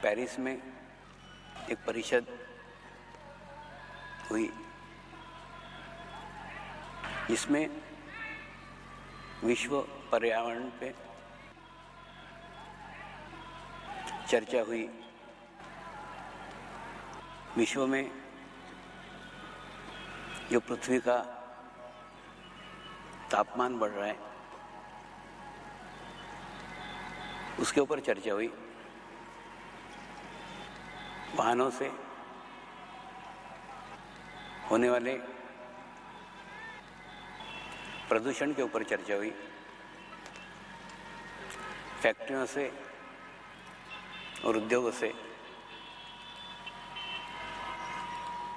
Paris में एक परिषद हुई जिसमें विश्व पर्यावरण पे चर्चा हुई। विश्व में जो पृथ्वी का तापमान बढ़ रहा है उसके ऊपर चर्चा हुई। वाहनों से होने वाले प्रदूषण के ऊपर चर्चा हुई। फैक्ट्रियों से और उद्योगों से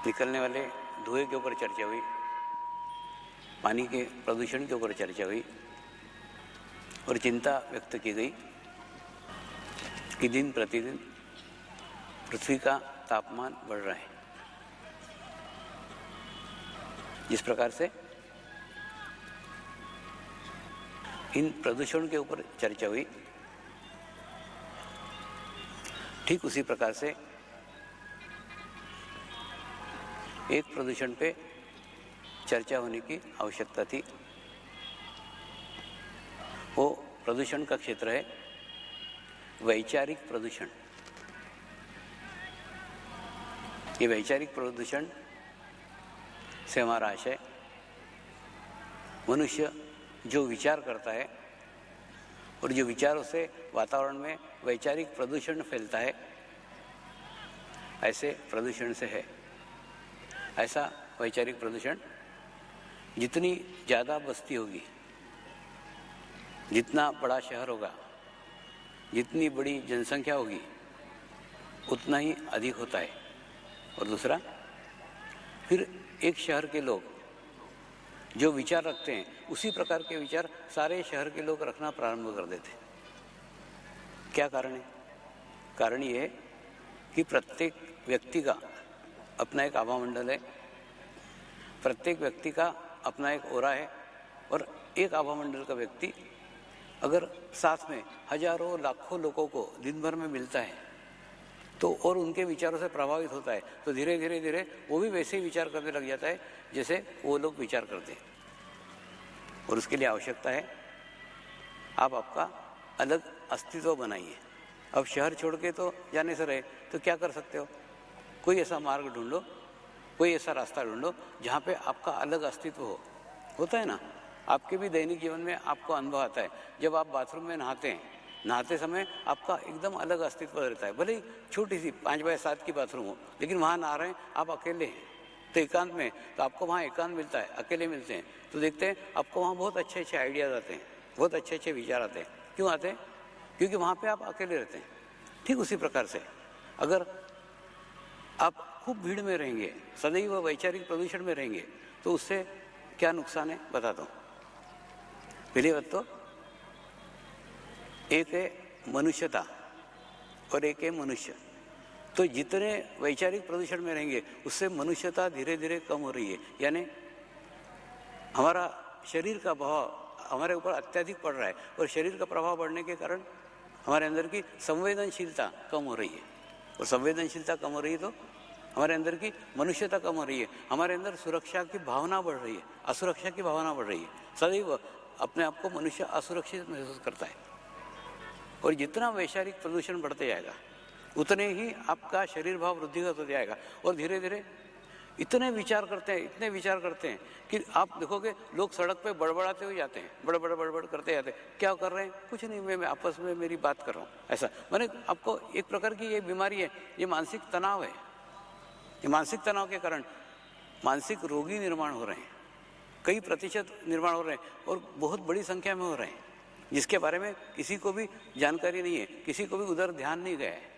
निकलने वाले धुएं के ऊपर चर्चा हुई। पानी के प्रदूषण के ऊपर चर्चा हुई और चिंता व्यक्त की गई कि दिन प्रतिदिन पृथ्वी का तापमान बढ़ रहा है। जिस प्रकार से इन प्रदूषण के ऊपर चर्चा हुई, ठीक उसी प्रकार से एक प्रदूषण पे चर्चा होने की आवश्यकता थी। वो प्रदूषण का क्षेत्र है वैचारिक प्रदूषण। ये वैचारिक प्रदूषण से हमारा आशय मनुष्य जो विचार करता है और जो विचारों से वातावरण में वैचारिक प्रदूषण फैलता है, ऐसे प्रदूषण से है। ऐसा वैचारिक प्रदूषण जितनी ज़्यादा बस्ती होगी, जितना बड़ा शहर होगा, जितनी बड़ी जनसंख्या होगी, उतना ही अधिक होता है। और दूसरा, फिर एक शहर के लोग जो विचार रखते हैं उसी प्रकार के विचार सारे शहर के लोग रखना प्रारंभ कर देते हैं। क्या कारण है? कारण ये है कि प्रत्येक व्यक्ति का अपना एक आभामंडल है, प्रत्येक व्यक्ति का अपना एक ओरा है। और एक आभामंडल का व्यक्ति अगर साथ में हजारों लाखों लोगों को दिन भर में मिलता है तो और उनके विचारों से प्रभावित होता है, तो धीरे धीरे वो भी वैसे ही विचार करने लग जाता है जैसे वो लोग विचार करते हैं। और उसके लिए आवश्यकता है आप आपका अलग अस्तित्व बनाइए। अब शहर छोड़ के तो जाने से रहे तो क्या कर सकते हो? कोई ऐसा मार्ग ढूंढ लो, कोई ऐसा रास्ता ढूंढ लो जहाँ पे आपका अलग अस्तित्व हो। होता है ना, आपके भी दैनिक जीवन में आपको अनुभव आता है। जब आप बाथरूम में नहाते समय आपका एकदम अलग अस्तित्व रहता है। भले ही छोटी सी 5x7 की बाथरूम हो, लेकिन वहाँ नहा रहे हैं, आप अकेले हैं तो एकांत में, तो आपको वहाँ एकांत मिलता है, अकेले मिलते हैं तो देखते हैं आपको वहाँ बहुत अच्छे आइडियाज़ आते हैं, बहुत अच्छे विचार आते हैं। क्यों आते हैं? क्योंकि वहाँ पे आप अकेले रहते हैं। ठीक उसी प्रकार से अगर आप खूब भीड़ में रहेंगे, सदैव वैचारिक प्रदूषण में रहेंगे, तो उससे क्या नुकसान है बताता हूँ। पहली बात तो एक है मनुष्यता और एक है मनुष्य। तो जितने वैचारिक प्रदूषण में रहेंगे उससे मनुष्यता धीरे धीरे कम हो रही है। यानी हमारा शरीर का प्रभाव हमारे ऊपर अत्यधिक पड़ रहा है और शरीर का प्रभाव बढ़ने के कारण हमारे अंदर की संवेदनशीलता कम हो रही है। और संवेदनशीलता कम हो रही है तो हमारे अंदर की मनुष्यता कम हो रही है। हमारे अंदर सुरक्षा की भावना बढ़ रही है, असुरक्षा की भावना बढ़ रही है। सदैव अपने आप को मनुष्य असुरक्षित महसूस करता है। और जितना वैचारिक प्रदूषण बढ़ते जाएगा उतने ही आपका शरीर भाव वृद्धिगत हो जाएगा। और धीरे धीरे इतने विचार करते हैं कि आप देखोगे लोग सड़क पे बड़बड़ाते हुए जाते हैं, बड़बड़ करते जाते हैं। क्या कर रहे हैं? कुछ नहीं, मैं आपस में मेरी बात कर रहा हूँ। ऐसा माने आपको एक प्रकार की ये बीमारी है, ये मानसिक तनाव है। ये मानसिक तनाव के कारण मानसिक रोगी निर्माण हो रहे हैं, कई प्रतिशत निर्माण हो रहे हैं और बहुत बड़ी संख्या में हो रहे हैं, जिसके बारे में किसी को भी जानकारी नहीं है, किसी को भी उधर ध्यान नहीं गया है।